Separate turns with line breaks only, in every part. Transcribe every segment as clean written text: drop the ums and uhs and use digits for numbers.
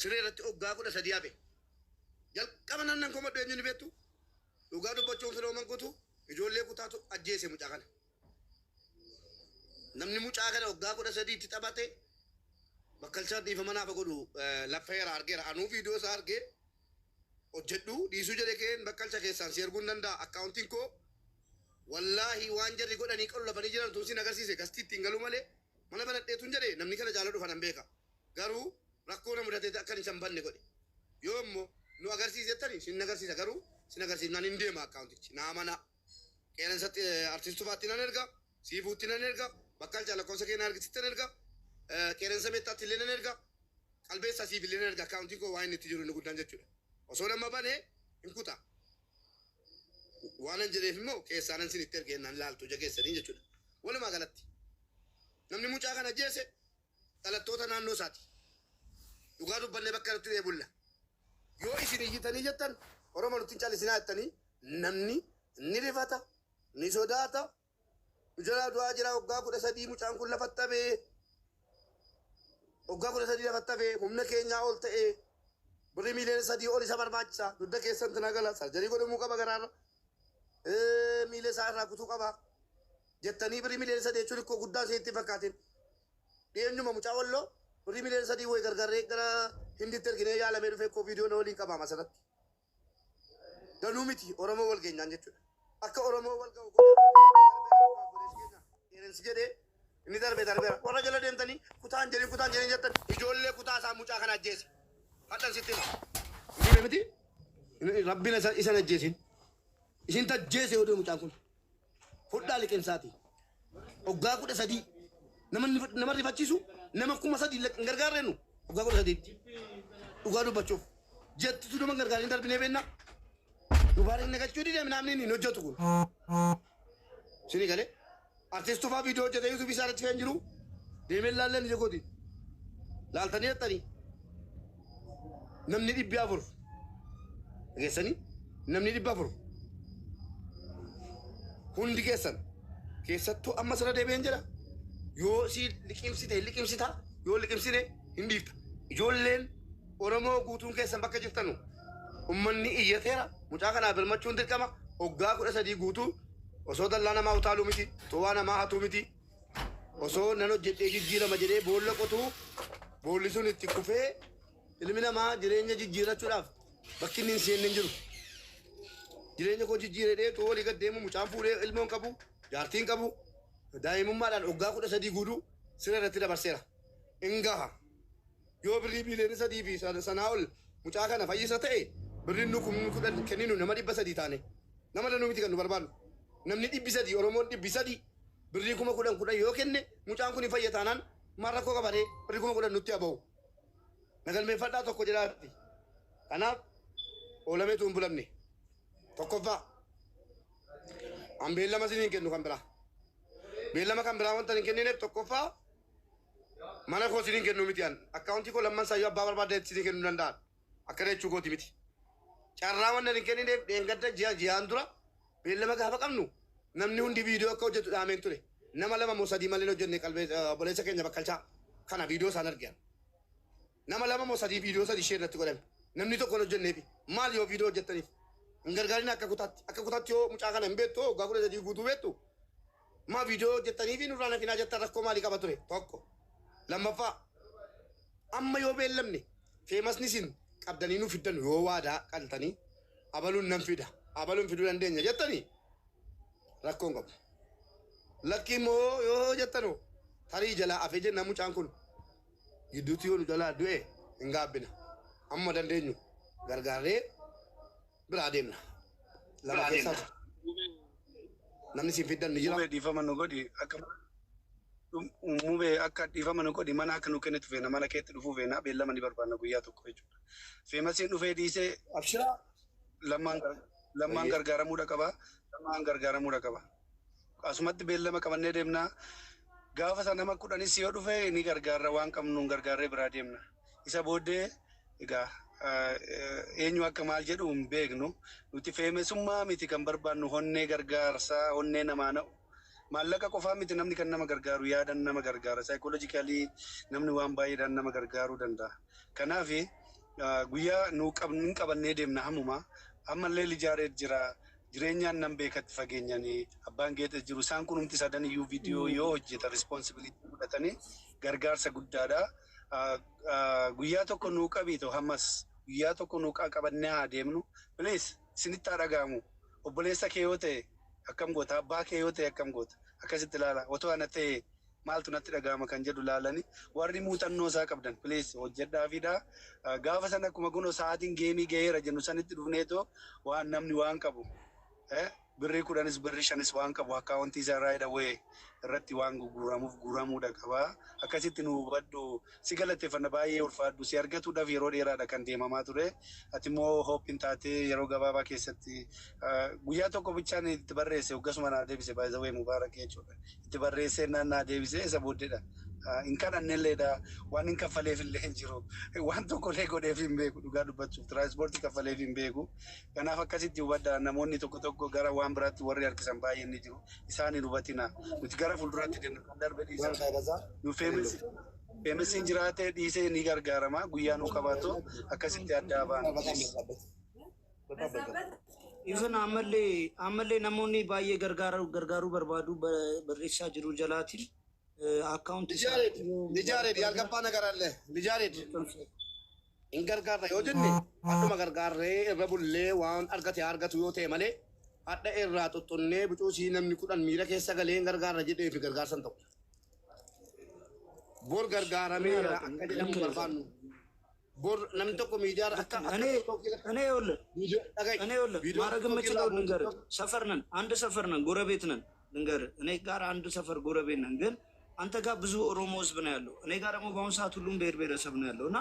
Sirreeratti oggaa kudha sadii hafe. Jalqaba namnan komadhu eenyuun beektu dhugaa dubbachuun firooman kutu ijoollee kutaatu ajjeese mucaa kana. Namni mucaa kana oggaa kudha sadiitti taphate bakkalchaa dhiifama naaf godhu laffeera argeera anuu viidiyoo isaa argee hojjedhu dhiisuu jedhe keen bakkalcha keessaan si arguun danda'a akkaawuntiin koo wallaahi waan jarri godhanii qollafanii jiran tun sin agarsiise kastii ittiin galuu malee mana banadheetuun jedhe namni kana jaalladhu fanan beeka garuu rakkoo na mudatee akka hin banne godhe yoo immoo nu agarsiisettani sin agarsiisa garuu sin agarsiifnaan hin deema akkaawuntichi naa mana qeeransatti artistufaatti nan erga siifuutti nan erga bakkalcha lakkoofsa keenyaa argisitti nan erga qeeransa meettaatti illee nan erga qalbeessa siif illee nan erga akkaawuntiin koo waa inni itti jiru inni guddaan jechuudha. Osoo nama banee hin kutaa. Waan hin jedheef immoo keessaanan sin itti ergeennan laaltu jageessanii jechuudha. Walumaa galatti namni mucaa kana ajjeese dhalattoota naannoo isaati. Dhugaa dubbannee bakka nutti deebulla. Yoo isin iyyitanii jettan Oromoo nutti hin callisinaa jettanii namni ni rifata ni sodaata. Jalaa du'aa jira waggaa 13 mucaan kun lafatti hafee. Waggaa 13 lafatti hafee humna keenyaa ol ta'ee. Beri miliyan sadii ol isa barbaachisa dudda keessan tanagala sarjarii godhamuu qaba garaarra miila isaa irraa kutuu qaba jettanii beri miliyan sadii jechuun ikkoo guddaa isheetti fakkaatin dhiyeenyuma mucaa walloo beri miliyan sadii wayi gargarree gara hinditti erginee yaalamee dhufee ikkoo viidiyoon waliin qabaama sanatti danuu miti Oromoo wal geenyaan jechuudha akka Oromoo wal ga'u qeerensi jedhee inni darbeera warra jala deemtanii kutaan jedhanii jettan ijoollee kutaa isaa mucaa kana ajjeese. Hadan sitti ini miti rabbina isa najjeesin isin tajjeese oduu mucaan kun fudhaa liqimsaati oggaa 13 nama rifachiisu nama 3 gargaarreenu oggaa 13 dhugaa dubbachuuf jettu nama gargaariin darbinee beenna dubaariin nagachuu dide namni hin hojjetu kun sini galee artistu faa viidiyoo hojjete yuutuubii isaarratti fe'an jiru deemee laalleen ija kooti laaltanii jettanii namni dhibbi afur geessanii namni dhibbi afur hundi keessan keessattuu amma sana deebi'een jedha yoo si liqimsita yoo liqimsine hin dhiifta ijoolleen Oromoo guutuun keessan bakka jirtanu ummanni iyyateera mucaa kanaa birmachuun dirqama oggaa 13 guutuu osoo dallaa namaa utaaluu miti towaa namaa hatuu miti osoo nan hojjedhee jijjiirama jedhee boolla qotuu boolli sun itti kufee ilmi namaa jireenya jijjiirachuudhaaf bakki inni hin seenne hin jiru. Jireenya koo jijjiiredhee too walii gad deemu mucaan fuudhee ilmoon qabu jaartiin qabu daa'imummaadhaan oggaa 13 guutuu sirra irratti dabarseera. Ingaha yoo birrii biliyoona 3 fi sanaa ol mucaa kana fayyisa ta'e birriin nu 10,000 kenninu nama 300 taane nama danuu miti kan nu barbaannu. Namni 300 Oromoon 300 birrii 10,000 yoo kenne mucaan kun hin fayyataanaan maal rakkoo qabatee birrii 10,000 nutti habahu. Nagalmeeffadhaa tokko jedhaatti. Kanaaf oolameetu hin bulamne. Tokkoffaa an beellama isin hin kennu kan biraa. Beellama kan biraa wanta hin kennineef tokkoffaa mana koo isin hin kennu miti an. Akkaawuntii koo lamman saayyoo abbaa barbaadde isin hin kennuu danda'an. Akkana jechuu kooti miti. Carraa wanta hin kennineef dheengadda ji'aan dura beellama gaafa qabnu namni hundi viidiyoo akka hojjetu dhaameen ture. Nama 2 moo 3 malee hojjenne qalbee obboleessa keenya bakkalchaa kana viidiyoo isaan argan. Nama 2 moo 3 viidiyoo 3 ishee irratti godhame. Namni tokko hojjenneefi maal yoo viidiyoo hojjettaniif hin gargaarin akka kutaatti yoo mucaa kana hin beektu oggaa 13 guutuu beektu maa viidiyoo hojjettaniifi nurraa nafinaa jettan rakkoo maalii qaba ture tokko. Lammaffaa amma yoo beellamne feemasni isin qabdanii nu fiddan yoo waadaa qaltanii abaluun nan fida abaluun fiduu dandeenya jettanii rakkoon qabu. Lakkii moo yoo jettanu tarii jalaa afee jenna mucaan kun gidduutti yoo nu jalaa du'e hin gaabbina. Amma dandeenyu gargaarree biraa deemna. Lama keessaa namni siin fiddan ni jira.
Mubee dhiifama nu godhi akka mubee akka dhiifama nu godhi mana akka nu kennitu feena mana keetti dhufuu feena beellama ni barbaanna guyyaa tokko jechuudha. Feemasiin dhufee dhiisee
abshiraa
lammaan gargaaramuudha qaba. Lammaan gargaaramuudha qaba. Asumatti beellama qabannee deemna. Gaafa sana nama 10 yoo dhufe ni gargaarra waan qabnu gargaarree biraa deemna. Isa booddee egaa eenyu akka maal jedhu hin beeknu nuti feemesummaa miti kan barbaannu honnee gargaarsaa honnee namaa na'u maallaqa qofaa miti namni kan nama gargaaru yaadan nama gargaara saayikooloojikalii namni waan baay'eedhaan nama gargaaruu danda'a. Kanaaf guyyaa nu qabannee deemna hammuma ammallee lijaaree jira jireenyaan nan beekatti fageenyanii abbaan geete jiru isaan kun humti sadan iyyuu viidiyoo yoo hojjeta responsibility fudhatanii gargaarsa guddaadha. Guyyaa tokko nuu qabiito hammas guyyaa tokko nuu qabannee haa deemnu please isinitti haa dhaga'amu obboleessa kee yoo ta'e akkam goota abbaa kee yoo ta'e akkam goota akkasitti ilaala otoo ana ta'e maaltu natti dhaga'ama kan jedhu laalanii warri muuxannoo isaa qabdan please hojjedhaafiidha. Gaafa sana akkuma kunoo sa'aatiin geemii ga'eera jennu sanitti dhufneetoo waan namni waan qabu birrii 10 birrii 5 waan qabu akkaawuntii isaa irraa hidhawee irratti waan guuramuudha qaba. Akkasitti nu hubadhu si galateeffanna baay'ee ulfaadhu si argatuudhaaf yeroo dheeraadha kan deemamaa ture. Ati immoo hoppiin taatee yeroo gabaabaa keessatti guyyaa tokko bichaan itti barreesse hoggasuma naa deebise baay'ee mubaarak jechuudha. Itti barreessee naa deebise isa booddeedha. Hin kadhannelleedha waan hin kaffaleef illee hin jiru waan tokkollee godheef hin beeku dhugaa dubbachuuf tiraanspoortii kaffaleef hin beeku. Kanaaf akkasitti hubadha namoonni tokko gara waan biraatti warri harkisan baay'een ni jiru isaan hin hubatina nuti gara fuulduraatti deemnu kan darbe dhiisa nu feemisiin jiraatee dhiisee ni gargaarama guyyaa nu qabaatu akkasitti addaa baana.
Ifan ammallee namoonni baay'ee gargaaruu barbaadu barreessaa jiru jalaatiin akkaawunti
lijaareed yaalgabbaa nagar alle lijaareed hin gargaarra yoo jenne adduma gargaarree irra bullee waan argatu yoo ta'e malee hadha irraa xuxxunnee bucuusii namni 10 miira keessa galee hin gargaarra jedhee fi gargaarsan ta'u. Bor gargaarameera akka jedhamu barbaannu. Bor namni tokko miidiyaa akka
እኔ ማድረግ የምችለው ልንገር ሰፈር ነን አንድ ሰፈር ነን ጎረቤት ነን ልንገር እኔ ጋር አንድ ሰፈር ጎረቤት ነን ግን አንተ ጋር ብዙ ኦሮሞ ህዝብ ነው ያለው እኔ ጋር ደግሞ በአሁኑ ሰዓት ሁሉም ብሔር ብሔረሰብ ነው ያለው እና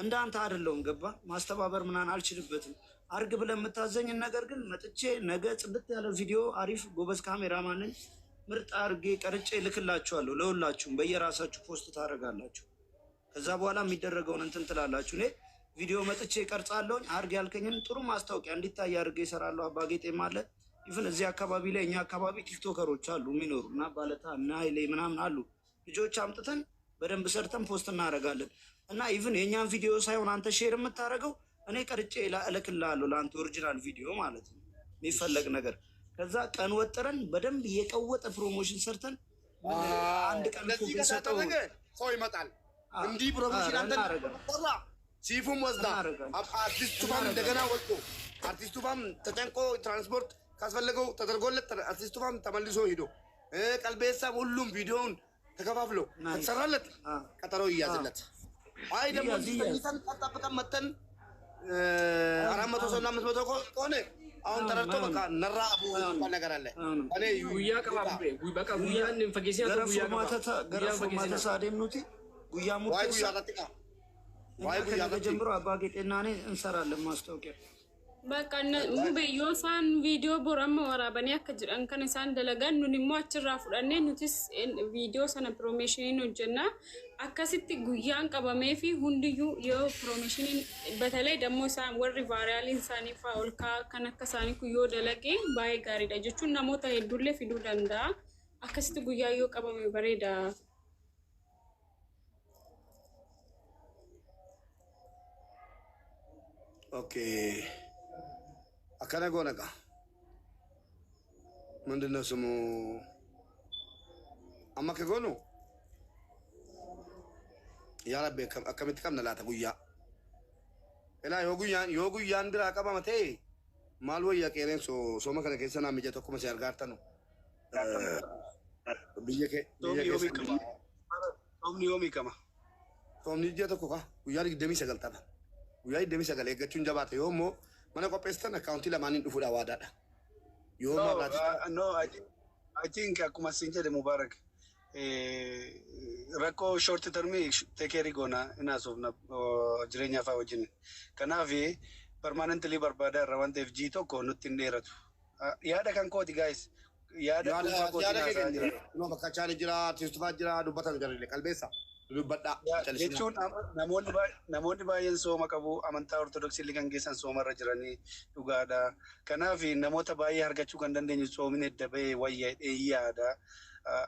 እንደ አንተ አይደለሁም ገባ ማስተባበር ምናምን አልችልበትም አርግ ብለህ የምታዘኝን ነገር ግን መጥቼ ነገ ጽድት ያለ ቪዲዮ አሪፍ ጎበዝ ካሜራማን ነኝ ምርጥ አርጌ ቀርጬ ልክላችኋለሁ ለሁላችሁም በየራሳችሁ ፖስት ታደርጋላችሁ ከዛ በኋላ የሚደረገውን እንትን ትላላችሁ እኔ ቪዲዮ መጥቼ ቀርጻለሁ አርግ ያልከኝን ጥሩ ማስታወቂያ እንዲታይ አርጌ እሰራለሁ አባጌጤ ማለት ኢቭን እዚህ አካባቢ ላይ እኛ አካባቢ ቲክቶከሮች አሉ የሚኖሩና ባለታ እና ኃይሌ ምናምን አሉ ልጆች አምጥተን በደንብ ሰርተን ፖስት እናደርጋለን እና ኢቭን የኛን ቪዲዮ ሳይሆን አንተ ሼር የምታደርገው እኔ ቀርጬ እልክልሃለሁ ለአንተ ኦሪጂናል ቪዲዮ ማለት ነው የሚፈለግ ነገር ከዛ ቀን ወጥረን በደንብ የቀወጠ ፕሮሞሽን ሰርተን አንድ ቀን ሰጠው
ሰው ይመጣል እንዲህ ፕሮሞሽን አንተ ተራ ሲፉም ወስዳ አርቲስቱ ባም እንደገና ወጥቶ አርቲስቱ ባም ተጨንቆ ትራንስፖርት ካስፈለገው ተደርጎለት አርቲስቱ ባም ተመልሶ ሄዶ ቀልቤሳም ሁሉም ቪዲዮውን ተከፋፍሎ ተሰራለት ቀጠሮ ይያዝለት አይ ደግሞ ይተን ተጣጣበቀን መተን 400 ሰው እና 500 ከሆነ አሁን ተረድቶ በቃ ነራ አቡ ነገር አለ እኔ
ጉያ ቀባብ በቃ ጉያን ፈጌሲያ ጉያ
ገረፎ ማተሳ ደምኑቲ ጉያ ሙት ዋይ ጉያ ጀምሮ አባጌጤና እኔ እንሰራለን ማስታወቂያ
በቃ ሙቤ ዮሳን ቪዲዮ ቦራማ ወራበኔ አከጅራን ከነሳን ደለጋን ኑኒሞ አችራ ፉዳኔ ኑቲስ ቪዲዮ ሰነ ፕሮሞሽን ወጀና አከሲቲ ጉያን ቀበሜፊ ሁንድዩ ዮ ፕሮሞሽን በተለይ ደሞ ሳን ወሪ ቫሪያል ኢንሳኒ ፋውልካ ከነከሳኒ ኩዮ ደለጌ ባይ ጋሪ ደጁ ነሞታ ሄዱለ ፊዱ ደንዳ አከሲቲ ጉያዮ ቀበሜ በሬዳ
ኦኬ akkana goona qa ምንድነው ስሙ amma ke goonu yaa rabbi akkamitti qabna laata guyyaa ilaa yoo guyyaan biraa qabama ta'e maal wayyaa qeereen sooma kana keessa naa mija tokkuma si argaartanu biyya keessa
soomni yoomii qaba
soomni ji'a tokko ka guyyaa 29 ta'a guyyaa 29 eeggachuun jabaata yoo immoo mana qopheessitan akkaawuntii lamaaniin dhufuudha waadaadha. Yoo
no, I think akkuma siin jedhe Mubaarak rakkoo short term take goona inaasuufna jireenya fa'aa wajjin. Kanaaf permanently barbaada irra waan ta'eef G tokko nutti hin dheeratu. Yaada kan kooti guys. Yaada kooti
no bakka chaali jira, artiistufaa jira, dubbatan garille qalbeessa.
jechuun namoonni baay'een sooma qabu amantaa ortodoksii ligan geessan soomarra jiranii dhugaadha. Kanaaf namoota baay'ee argachuu kan dandeenyu soomin edda bahee wayyaa yaada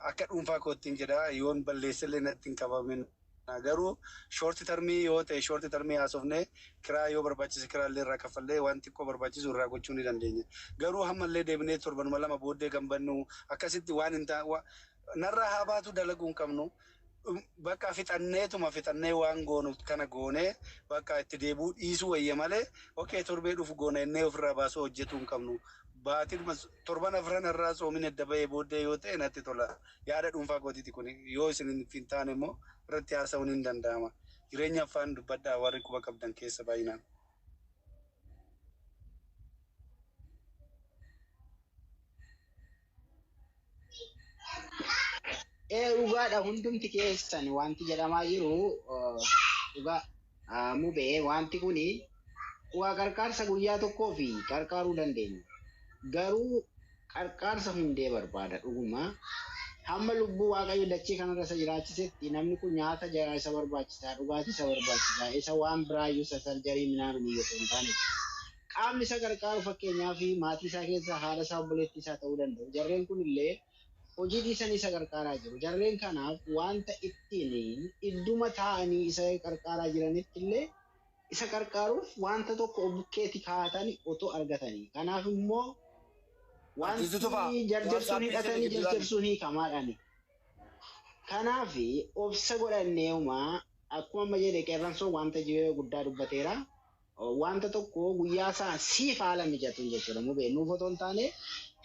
akka dhuunfaa kootiin jedha yoon balleessallee natti hin qabamin garuu shoorti tarmii yoo ta'e shoorti tarmii haasofnee kiraa yoo barbaachise kiraallee irraa kaffallee waan xiqqoo barbaachisu irraa gochuu ni dandeenya. Garuu hammallee deebinee torbanuma lama booddee kan bannu akkasitti waan hin narraa haa baatu dalaguu hin qabnu. Bakka fixannee waan goonu kana goonee bakka itti deebuu dhiisuu wayya malee okee torbee dhufu goona innee ofirraa baasuu hojjetuu hin qabnu. Baatiin torban afran irraa soomin edda ba'ee booddee yoo ta'e natti tola. Yaada dhuunfaa kootiiti kun yoo isin hin taane immoo irratti haasa'uun hin danda'ama. Jireenya afaan dubbadhaa warri quba qabdan keessa baay'inaan.
Dhugaadha hundumti keessan wanti jedhamaa jiru dhugaa mubee wanti kuni waa qarqaarsa guyyaa tokkoo fi qarqaaruu dandeenya. Garuu qarqaarsa hundee barbaada dhuguma. Hamma lubbuu waaqayyo dachee kanarra isa jiraachisetti namni kun nyaata isa barbaachisaa, dhugaatii isa barbaachisaa, isa waan biraayyuu isa sarjarii minaan yoo ta'u qaamni isa qarqaaru fakkeenyaaf maatii isaa keessa haadha isaa obboleettii isaa ta'uu danda'u. Jarreen kun illee hojii dhiisanii isa qarqaaraa jiru. Jarreen kanaaf wanta ittiin idduma taa'anii isa qarqaaraa jiranitti illee isa qarqaaruuf wanta tokko bukkeetti kaa'atanii otoo argatanii. Kanaaf immoo wanti jarjarsuun hidhatanii jarjarsuun hiikamaadhaani. Kanaaf obsa godhanneeuma akkuma amma jedhe qeerransoo wanta jiree guddaa dubbateera. Wanta tokko guyyaa isaa siif haala mijatuun jechuudha. Mubee nuuf otoo hin taane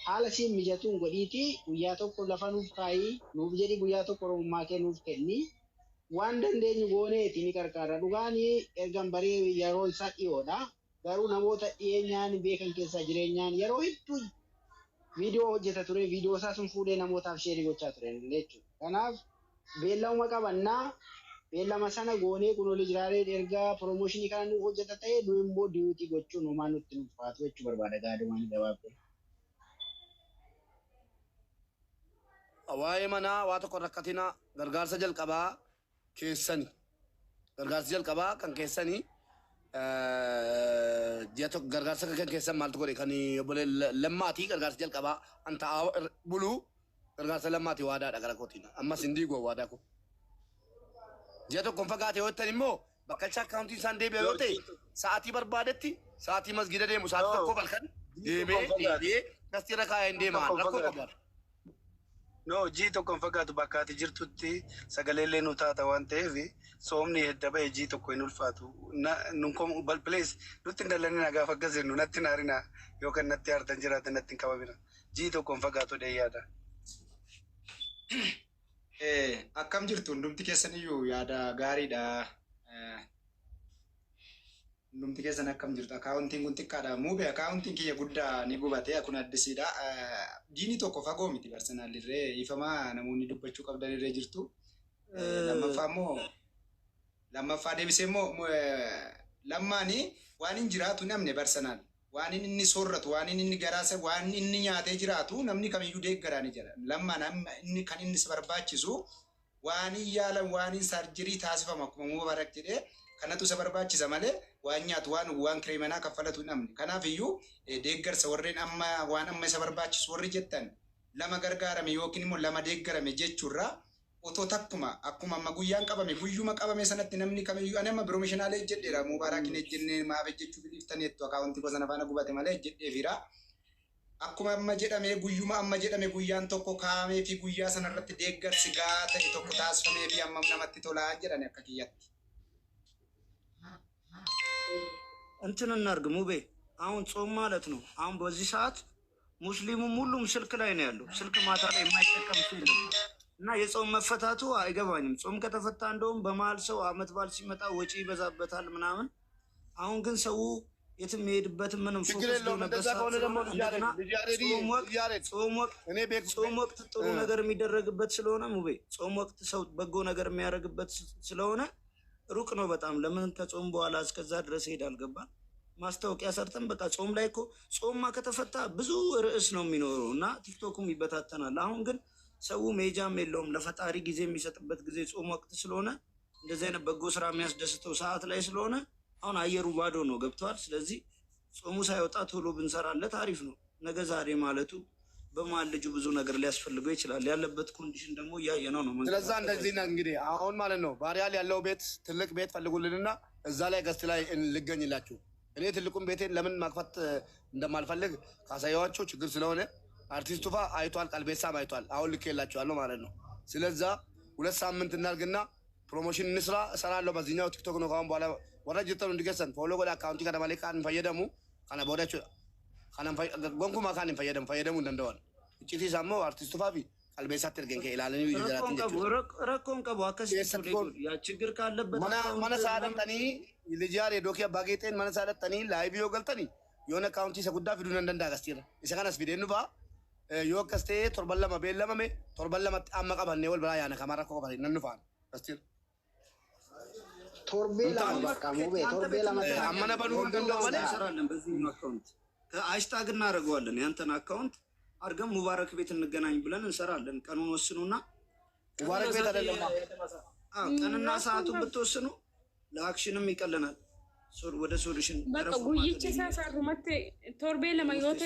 haala siif mijatuun godhiiti guyyaa tokko lafa nuuf kaayii nuuf jedhi guyyaa tokko oromummaa kee nuuf kenni. Waan dandeenyu gooneeti ni qarqaara. Dhugaanii ergan barii yeroo isaa dhiyoodha. Garuu namoota dhiyeenyaan beekan keessaa jireenyaan yeroo hedduu viidiyoo hojjeta ture. Viidiyoo isaa sun fuudhee namootaaf sheerii gochaa ture jechuudha. Kanaaf beellama qabannaa beellama sana goonee kun oli jiraaree ergaa piroomooshinii kana nuuf hojjeta ta'e nu immoo diyuutii gochuun homaan nutti nuuf faatu jechuu barbaada gaadumaan gabaabdee.
Waa'ee manaa waa tokko rakkatina gargaarsa jalqabaa keessani. Gargaarsa jalqabaa kan keessani gargaarsa kan keessan maaltu godhe kan obbolee lammaatii gargaarsa jalqabaa anta buluu gargaarsa lammaatii waadaadha gara kootiin. Ammas hin diiguu waadaa kun. Ji'a tokkoon fagaate yoo ta'an immoo bakkalcha akkaawuntii isaan deebi'e yoo ta'e sa'aatii barbaadetti sa'aatii masgida deemu sa'aatii tokko balkan deemee deebi'ee dasti irra kaa'ee hin deemaan rakkoo qabaadha.
No, jii tokkoon fagaatu bakka ati jirtutti sagaleellee nu taata waan ta'eef soomni hedda ba'e jii tokko hin ulfaatu. Nunkoom balpilees nutti hin dallanina gaafa akkas jennu natti hin haarina yookaan natti haartan jiraatan natti hin qabamina. Jii tokkoon fagaatu dheeyyaadha.
Akkam jirtu hundumti keessaniyyuu yaada gaariidha. Hundumti keessan akkam jirtu akaawuntiin kun xiqqaadha. Muubee akaawuntiin kiyya guddaa ni gubatee kun addisiidha. Diini tokko fagoo miti barsenaalirree ifamaa namoonni dubbachuu qabdanirree jirtu. Lammaffaa deebisee immoo lammaanii waan hin jiraatu namni barsenaal. Waan inni soorratu, waan inni garaasa, waan inni nyaatee jiraatu namni kamiyyuu deeggaraan jira. Lammaan inni kan inni barbaachisu waan yaalan waan sarjirii taasifama akkuma mubarak jedhee kanatu isa barbaachisa malee waan nyaatu waan kireemanaa kaffalatu namni. Kanaaf iyyuu deeggarsa warreen waan amma isa barbaachisu warri jettan lama gargaarame yookiin immoo lama deeggarame jechuurraa otoo takkuma akkuma amma guyyaan qabame guyyuma qabame sanatti namni kamiyyuu ani amma biroomishinaalee jedheera mubarakin ejjennee maaf ejjechuu biliftaniittu akaawuntii gosa nafaana gubate malee ejjedheefira. Akkuma amma jedhame guyyuma amma jedhame guyyaan tokko kaa'amee fi guyyaa sanarratti deeggarsi gaa ta'e tokko taasifamee fi amma namatti tolaa jedhani akka kiyyatti.
እንትን እናርግ ሙቤ አሁን ጾም ማለት ነው። አሁን በዚህ ሰዓት ሙስሊሙም ሁሉም ስልክ ላይ ነው ያለው። ስልክ ማታ ላይ የማይጠቀም ሰው የለም እና የጾም መፈታቱ አይገባኝም። ጾም ከተፈታ እንደውም በመሀል ሰው አመት በዓል ሲመጣ ወጪ ይበዛበታል ምናምን። አሁን ግን ሰው የትም የሄድበትም ምንም ፎከስ ሆነበት እንደገና ጾም ወቅት ጥሩ ነገር የሚደረግበት ስለሆነ ሙቤ ጾም ወቅት ሰው በጎ ነገር የሚያደርግበት ስለሆነ ሩቅ ነው በጣም። ለምን ከጾም በኋላ እስከዛ ድረስ ሄዳል ገባ ማስታወቂያ ሰርተን በቃ ጾም ላይ እኮ ጾምማ ከተፈታ ብዙ ርዕስ ነው የሚኖረው እና ቲክቶኩም ይበታተናል። አሁን ግን ሰው ሜጃም የለውም ለፈጣሪ ጊዜ የሚሰጥበት ጊዜ ጾም ወቅት ስለሆነ እንደዚህ አይነት በጎ ስራ የሚያስደስተው ሰዓት ላይ ስለሆነ አሁን አየሩ ባዶ ነው ገብቷል። ስለዚህ ጾሙ ሳይወጣ ቶሎ ብንሰራለት አሪፍ ነው። ነገ ዛሬ ማለቱ በመሀል ልጁ ብዙ ነገር ሊያስፈልገው ይችላል። ያለበት ኮንዲሽን ደግሞ እያየነው ነው።
ስለዛ እንደዚህ ነው እንግዲህ አሁን ማለት ነው። ባሪያል ያለው ቤት ትልቅ ቤት ፈልጉልንና እዛ ላይ ገስት ላይ ልገኝላችሁ። እኔ ትልቁን ቤቴን ለምን ማክፈት እንደማልፈልግ ካሳያችሁ ችግር ስለሆነ አርቲስቱ ፋ አይቷል፣ ቀልቤሳም አይቷል። አሁን ልኬላችኋለሁ ማለት ነው። ስለዛ 2 ሳምንት እናርግና ፕሮሞሽን እንስራ። እሰራለሁ በዚህኛው ቲክቶክ ነው። ካሁን በኋላ ወረጅተሩ እንዲገሰን ፎሎ ጎዳ አካውንቲ ከደማሌ ካን ፈየደሙ ካና ቦዳቹ ካና ጎንኩማ ካን ፈየደሙ እንደንደዋል እቺቲ ሳሞ አርቲስቱ ፋፊ ቀልቤሳት ተርገን ከኢላለን ይጀራትን
ረኮን ቀቦ አከስ ያ ችግር ካለበት
ማና ሳደምጠኒ ልጃሬ ዶኪያ ባጌጤን ማና ሳደምጠኒ ላይቪዮ ገልጠኒ የሆነ አካውንቲ ሰጉዳ ፊዱን እንደንዳጋስቲራ ይሰካናስ ቪዲዮኑ ባ yoo akkas ta'ee torban lama beellamame torban lamatti amma qabannee wal biraa yaana kamara koo qabate nan dhufaan astir
torbee lama bakka muubee torbee lama
ammana banuu danda'u malee
እንሰራለን። በዚህ አካውንት ከአሽታግ እናደርገዋለን። ያንተን አካውንት አድርገን ሙባረክ ቤት እንገናኝ ብለን እንሰራለን። ቀኑን ወስኑና
ሙባረክ ቤት አይደለም
ቀንና ሰዓቱን ብትወስኑ ለአክሽንም ይቀለናል። ወደ ሶሉሽን
በቃ ጉይቼ ሳሳሩመት ቶርቤ ለማዮቴ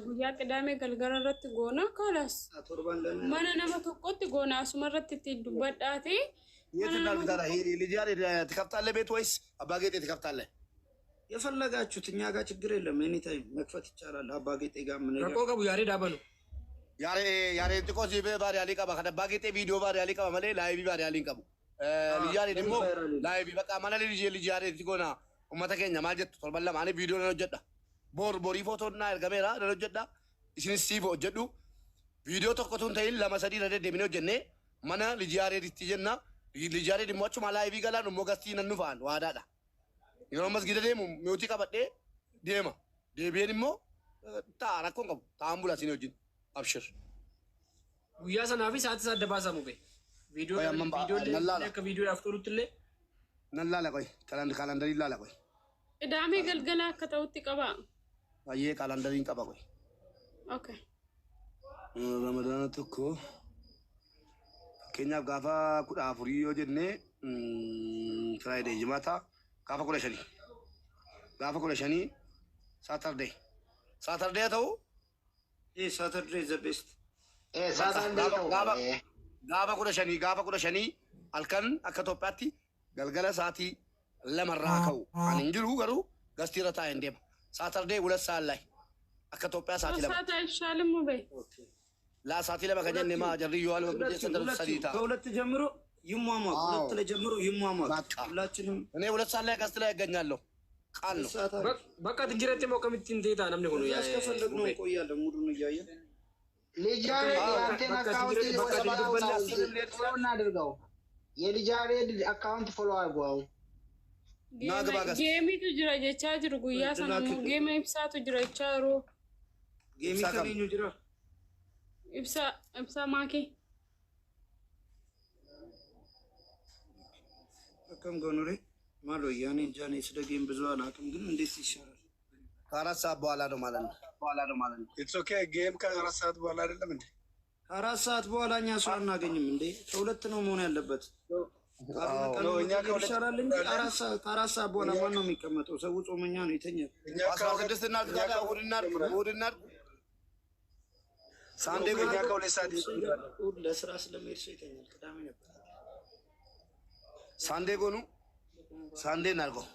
ጉያ ቅዳሜ ገልገረረት ጎና ካላስ ማና ነማ ተቆጥ ጎና አሱመረት ትዱበዳቴ
የት እንዳልታራ ልጅ ትከፍታለህ ቤት ወይስ አባጌጤ ትከፍታለህ?
የፈለጋችሁት እኛ ጋር ችግር የለም። ኤኒ ታይም መክፈት ይቻላል። አባጌጤ ጋር ምን
ረቆ ቀቡ ያሬ ዳበሉ
ያሬ ጥቆ ዚበ ባሪ አሊ ቀባ ከአባጌጤ ቪዲዮ ባሪ አሊ ቀባ ማለ ላይቪ ባሪ አሊ ቀቡ ልጅ ያሬ ደግሞ ላይቪ በቃ ማለ ልጅ ያሬ ትጎና ummata keenya maal jettu torban lama ani viidiyoo nan hojjedha borii footoo naa ergameera nan hojjedha isinis siif hojjedhu viidiyoo tokko tun ta'in 2-3 irra deddeebinee hojjennee mana lijaareeditti jenna lijaareed immoo achuma laayivii galaan immoo gastii nan dhufaan waadaadha yeroo masgida deemu mi'uutii qabadhee deema deebi'een immoo ta'a rakkoon qabu ta'an bula isin wajjin abshir
guyyaa sanaafi sa'aatii isaa adda baasamu be viidiyoo akka viidiyoo yaafturutti
nan laala qoy kalandarii laala qoy
ቅዳሜ ገልገላ ከተውት ቀባ
አየ ካላንደሪን ቀባ ቆይ
ኦኬ
ረመዳን ተኮ ኬኛ ጋፋ ኩዳ አፍሪዮ ጀኔ ፍራይዴ ጅማታ ጋፋ ኩዳ ሸኒ ሳተርዴ ተው
ሳተርዴ ዘ ቤስት
ሳተርዴ ተው
ጋፋ ኩዳ ሸኒ አልከን አከ ኢትዮጵያቲ galgala sa'aatii 2 irraa ka'u ani hin jiru garuu gastiira taa'e hin deema saatardeey 2 sa'aa ላይ akka Itoophiyaa sa'aatii 2
ሰዓት አይሻልም በይ
ሰዓtii 2 ከጀኔ ማ ጀርዮ አለ ሰዲታ
ከሁለት ጀምሮ ይሟሟቅ ሁለት ላይ ጀምሮ ይሟሟቅ ሁላችንም
እኔ 2 ሰዓት ላይ ጋስት ላይ ያገኛለሁ ቃል ነው
በቃ ትጅረቴ ሞከምት እንዴታ ነምነ ሆኖ
ያስከፈለግ ነው ቆያለን ሙዱን እያየን
ልጃሬ አንተን አካውንት ወሰባው እናድርገው የልጃሬድ አካውንት ፎሎ አድርጓው
ጌሚቱ ጅራ ጀቻ ጅሩ ጉያ ሰናሙ ጌም ኢብሳቱ ጅራ ቻሩ
ጌሚ ከሚኙ ጅራ
ኢብሳ ማኪ
አከም ጎኑሪ ማሎ ያኔ ጃኔ ስለ ጌም ብዙ አላውቅም፣ ግን እንዴት ይሻላል?
ከአራት ሰዓት በኋላ ነው ማለት ነው።
ኢትስ ኦኬ ጌም ከአራት ሰዓት በኋላ አይደለም እንዴ?
ከአራት ሰዓት በኋላ እኛ ሰው አናገኝም እንዴ? ከሁለት ነው መሆን ያለበት። እኛ ይሻላል እንጂ ከአራት ሰዓት በኋላ ማን ነው የሚቀመጠው? ሰው ጾመኛ ነው ይተኛል።
ቅድስትና እሑድና
ሳንዴ ጎኛ ከሁለት ሰዓት
ለስራ ስለሚሄድ ሰው ይተኛል። ቅዳሜ ነበር
ሳንዴ ጎኑ ሳንዴ እናድርገው።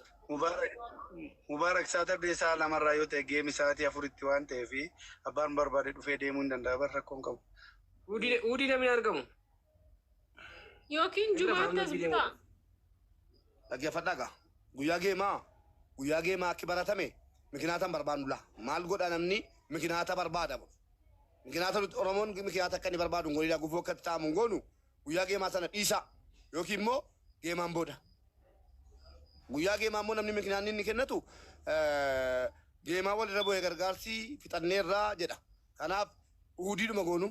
ሙባረክ ሳተርዴ ሰዓ ለመራ yoo ta'e geemi sa'aatii afuritti waan ta'eef abbaan barbaade dhufee deemuu hin danda'a bar rakkoon qabu.
Uudii namni argamu.
Yookiin jumaatas bitaa.
Dhaggeeffadhaa gaa guyyaa geemaa akki baratame mikinaatan barbaadula maal godha namni mikinaata barbaadamu mikinaata Oromoon mikinaata akka inni barbaadu ngoliidhaa gufuu akka ta'amu ngoonu guyyaa geemaa sana dhiisa yookiin immoo geemaan booda. Guyyaa geemaa immoo namni mikinaanni inni kennatu geemaa walirra bu'ee gargaarsi fixanneerraa jedha. Kanaaf uhudiidhuma goonu.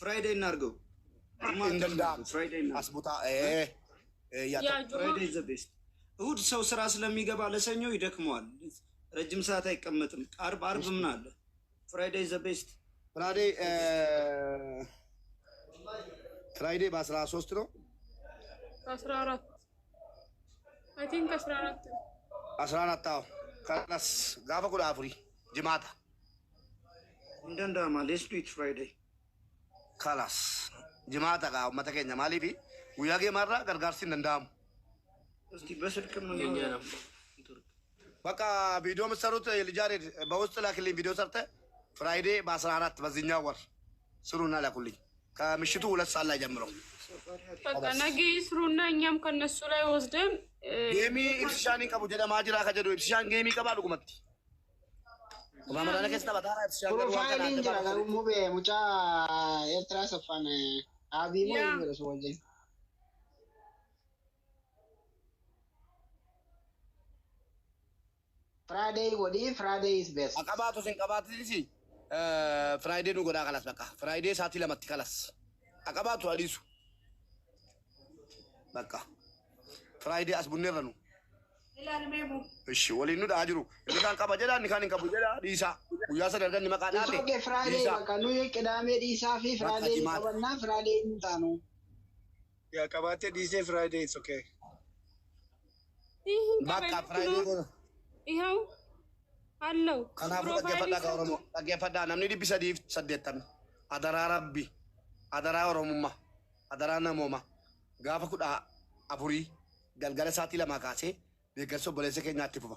ፍራይዴይ እናድርገው።
እንደንዳም አስቡታ
ፍራይዴይ ዘ ቤስት። እሁድ ሰው ስራ ስለሚገባ ለሰኞ ይደክመዋል፣ ረጅም ሰዓት አይቀመጥም። አርብ ምን አለ? ፍራይዴይ ዘ ቤስት።
ፍራይዴይ በ13 ነው
14 አይ ቲንክ 14
14 አዎ ከናስ ጋፋ ኩዳ አፍሪ jimaata.
Indanda'ama. Let's do it Friday.
Kalas jimaata gaa uummata keenya maaliifi guyyaa geemaarraa gargaarsi hin danda'amu.
እስቲ በስልክም ነው
በቃ ቪዲዮ የምትሰሩት ልጃሬድ በውስጥ ላክልኝ። ቪዲዮ ሰርተ ፍራይዴ በ14 በዚህኛው ወር ስሩና ላኩልኝ ከምሽቱ 2 ሰዓት ላይ ጀምሮ።
በቃ ነገ ስሩና እኛም ከነሱ ላይ ወስደን
ጌሚ ኢብሻኒ ቀቡ ጀደማ ጅራ ከጀዶ ኢብሻን ጌሚ ቀባሉ ቁመት ማማዳለ ከስታ በታራ ኢብሻን
ፕሮፋይል እንጀራ ጋር ሙቤ ሙጫ ኤርትራ ሰፋን አቢሞ ይመለስ ወንጀል Friday godi Friday is best.
Akabatu sin kabatu disi. Friday nu goda kalas baka. Friday saati lamatti kalas. Akabatu adisu. Baka. Friday asbunne ranu. Ishi wali nu da ajiru. Ni kan kaba jeda ni kan kabu jeda disa. Guyya sa dargan ni makada ate.
Okay Friday baka nu ye kedame disa fi Friday kabanna Friday ntanu.
Ya kabate dise Friday it's okay.
Baka Friday goda.
ይኸው አለው
ከናፉ ጠገፈዳ ከኦሮሞ ጠገፈዳ namni dhibbi sadiif saddeettan adaraa rabbi adaraa oromummaa adaraa namooma gaafa 14 galgala sa'aatii 2 kaasee deeggarsa obboleessa keenyaatti fufa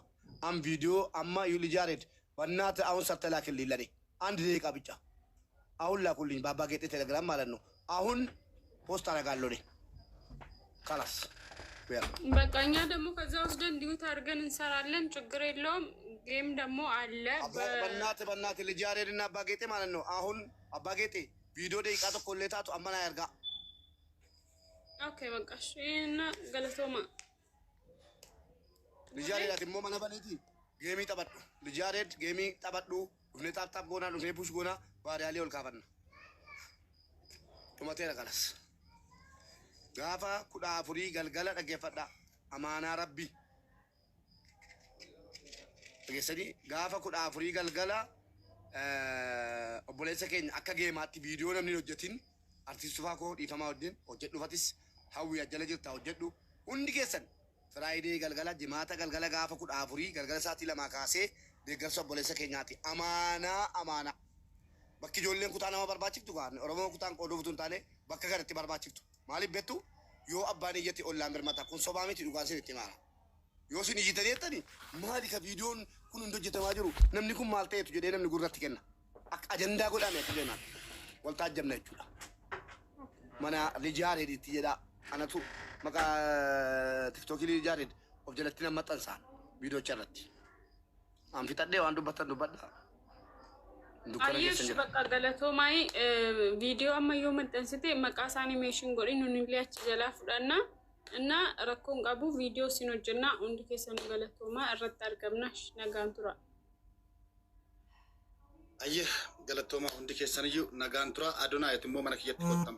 am viidiyoo amma ዩሊ ጃሬድ በእናትህ አሁን ሰርተህ ላክልኝ ለኔ 1 ደቂቃ ብቻ አሁን ላኩልኝ ባባ ጌጤ ቴሌግራም ማለት ነው አሁን ፖስት አደርጋለሁ እኔ ካላስ
በቃ እኛ ደግሞ ከዛ ወስደን ዲዩት አድርገን እንሰራለን። ችግር የለውም። ጌም ደግሞ አለ።
በእናት ልጅ ያሬድና አባጌጤ ማለት ነው። አሁን አባጌጤ ቪዲዮ ደቂቃ ተኮሌታቱ አመና ያርጋ።
ኦኬ በቃ እሺ። እና ገለቶማ
ልጅ ያሬድ አትሞ ማናባኒቲ ጌሚ ጠበዱ ልጅ ያሬድ ጌሚ ጠበዱ ዱኔ ታፕታፕ ጎና ዱኔ ፑሽ ጎና ባሪያሌ ወልካፈና ቱማቴ ረጋላስ gaafa 14 galgala dhaggeeffadha amaanaa rabbi dhageessanii gaafa 14 galgala obboleessa keenya akka geemaatti viidiyoo namni hojjetin artiistufaa koo dhiifamaa wajjin hojjedhufatis hawwi ajjala jirta hojjedhu hundi keessan firaayidee galgala jimaata galgala gaafa 14 galgala sa'aatii 2 kaasee deeggarsa obboleessa keenyaati amaanaa bakki ijoolleen kutaa nama barbaachiftu kaan oromoo kutaan qooduuf tun taane bakka kanatti barbaachiftu maaliif bettu yoo abbaan iyyatti ollaan birmata kun sobaa miti dhugaan sin itti maara yoo sin iyyitanii jettani maali ka viidiyoon kun hundi hojjetamaa jiru namni kun maal ta'etu jedhee namni gurratti kenna akka ajandaa godhame akka jennaan wal taajjabna jechuudha mana lijaareeditti jedha anatu maqaa tiktookii lijaareed of jalatti nama maxxansaan viidiyoocha irratti an fixadhee waan dubbatan dubbadha
አየሽ በቃ ገለቶማይ ቪዲዮ አማዮ መንጠንስቴ መቃስ አኒሜሽን ጎዲ ኑንሊያች ጀላ ፍዳና እና ረኮን ቀቡ ቪዲዮ ሲኖጅና እንድ ከሰን ገለቶማ እረጥ አርገብናሽ ነጋንቱራ
አየህ ገለቶማ እንድ ከሰንዩ ነጋንቱራ አዶና የትሞ መነክየት ቆጠም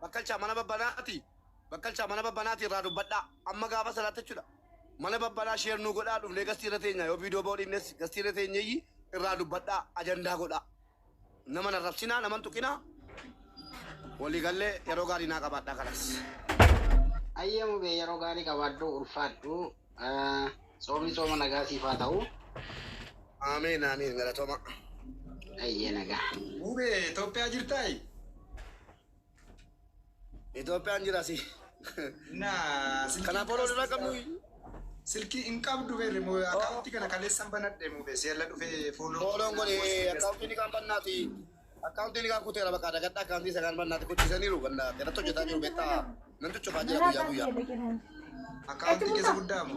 በከልቻ ማና በባናቲ ራዱ በዳ አመጋባ ሰላተቹላ mana babbalaa sheer nu godhaa dhufnee gastiirra teenya yoo viidiyoo boodhinnes gastiirra teenyeyyi irraa dubbadhaa ajandaa godhaa nama narrabsinaa naman tuqinaa walii gallee yeroo gaarii naa qabaadhaa kanas
ayyamu be yeroo gaarii qabaadhu ulfaadhu soomni sooma nagaa siifaa ta'u
አሜን አሜን ገለቶማ
ayyee nagaa
ሙቤ ኢትዮጵያ ጅርታይ
ኢትዮጵያን ጅራሲ
እና
ከናፖሎ ድራ ቀምኑ
silki inqabdu be remo account kana kaleessan banadhe mu be seella dhufe
fooloon godhe account ni kan bannaati account ni kan kuteera bakka dagadda account isa kan bannaati kuchisaniiru ganna irratti hojjetaa jiru beektaa nan tuccufaa jira guyyaa
account keessa guddaamu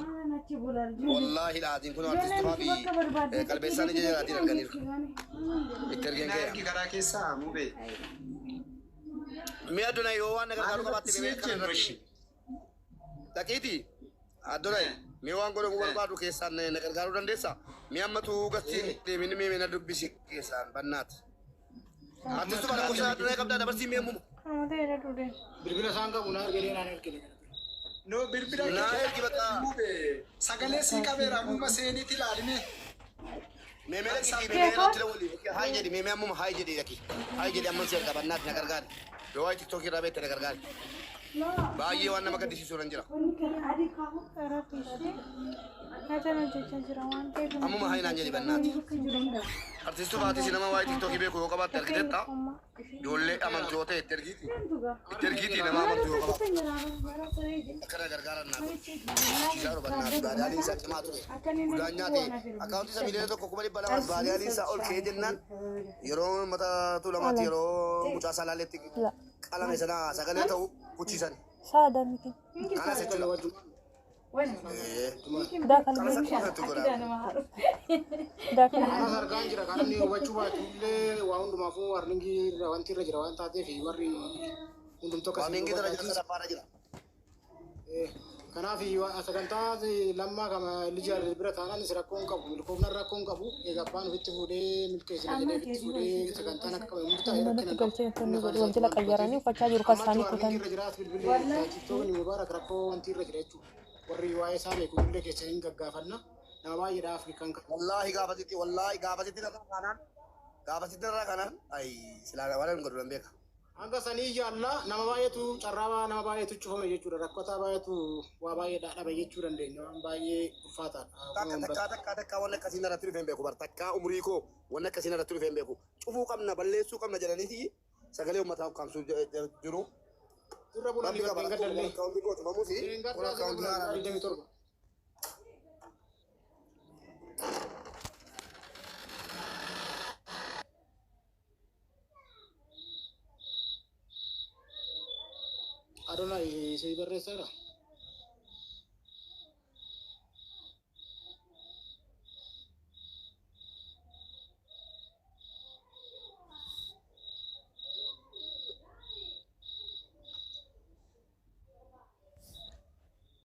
wallaahi laatiin kun artistifaa fi qalbeessaan ija jiraatiin arganiiru itti ergeen
ergi karaa keessaa mu be
mi'a adunaa yoo waan nagar gaaruu qabaatti bebee kan irratti dhaqiiti adunaa mi waan godhamu barbaadu keessaan na gargaaruu dandeessa mi ammatu gasti deemini mi na dubbisi keessaan bannaati artistu kana kuusaa adunaa qabdaa dabarsii mi ammumu
bilbila isaan qabu na arganii naan ergine
no bilbila
na ergi bakka
mube sagalee sii qabeera ammuma seeniiti ilaaline
meemee dhaqii meemee irratti dawwali haay jedhi meemee ammuma haay jedhi dhaqii haay jedhi amman si erga bannaati na gargaari yoo wayi tiktookii irraa beekte na gargaari Baay'ee waan nama gaddisiisu nan jira. Ammuma hainaan jedhi bannaati. Artistuu Faatis nama waa'ee tiktokii beeku yoo qabaatte argiteetta ijoollee amantoota itti ergiitii nama amantuu yoo qabaatte. Akkana gargaaran naa isaa bannaati baadiyaan isaa cimaa ture. Gudaan nyaate akkaawuntii isaa miliyoona 1,200 baadiyaan isaa ol ka'ee jennaan yeroo mata tuulamaatti yeroo mucaa salaaleetti qalame sana sagalee ta'u kuchiisan.
Saada miti.
Kana sechuudha wajju.
Dah kalau
Ana sargaan jira kan inni hubachuu baatu illee waa hundumaafuu warningi wanti irra jira waan taateef warri hundumtuu akkasii.
Warningi irra jira safaara jira.
Kanaaf sagantaa lammaa kama lija bira taanaan is rakkoon qabu milkoofna rakkoon qabu egaa abbaan ofitti fuudhee milkeessina jedhee ofitti fuudhee sagantaan akka qabu murtaa'e rakkina
wanti la qayyaranii uffachaa jiru kan isaanii kutan.
Irra jiraas bilbilee tiktookni mubaarak rakkoo wanti irra jira jechuudha. Warri waa'ee isaa beeku illee keessa hin gaggaafanna nama baay'eedhaaf kan
wallaahi gaafasitti irraa kanaan ay silaa waan godhu nan beeka.
Hanga sanii jaalla nama baay'eetu carraa nama baay'eetu cufame jechuudha. Rakkotaa baay'eetu waa baay'eedhaa dhabe jechuu dandeenya. Waan baay'ee ulfaataadha.
Takkaa waan akkasiin irratti dhufeen beeku bar takkaa umurii koo waan akkasiin irratti dhufeen beeku. Cufuu qabna balleessuu qabna jedhaniiti sagalee uummataa ukkaamsuu jiru.
Irra bulanii kan gaddalle. Adonai, si barreessara.